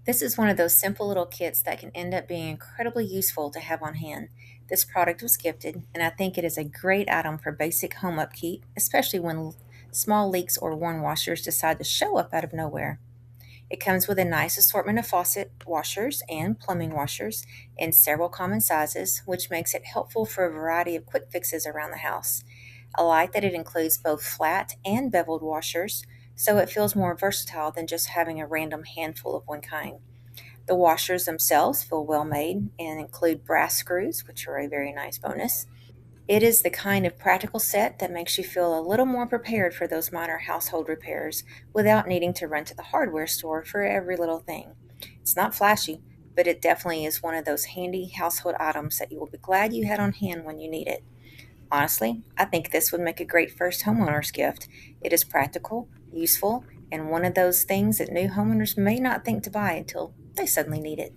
This is one of those simple little kits that can end up being incredibly useful to have on hand. This product was gifted, and I think it is a great item for basic home upkeep, especially when small leaks or worn washers decide to show up out of nowhere. It comes with a nice assortment of faucet washers and plumbing washers in several common sizes, which makes it helpful for a variety of quick fixes around the house. I like that it includes both flat and beveled washers, so it feels more versatile than just having a random handful of one kind. The washers themselves feel well made and include brass screws, which are a very nice bonus. It is the kind of practical set that makes you feel a little more prepared for those minor household repairs without needing to run to the hardware store for every little thing. It's not flashy, but it definitely is one of those handy household items that you will be glad you had on hand when you need it. Honestly, I think this would make a great first homeowner's gift. It is practical, useful, and one of those things that new homeowners may not think to buy until they suddenly need it.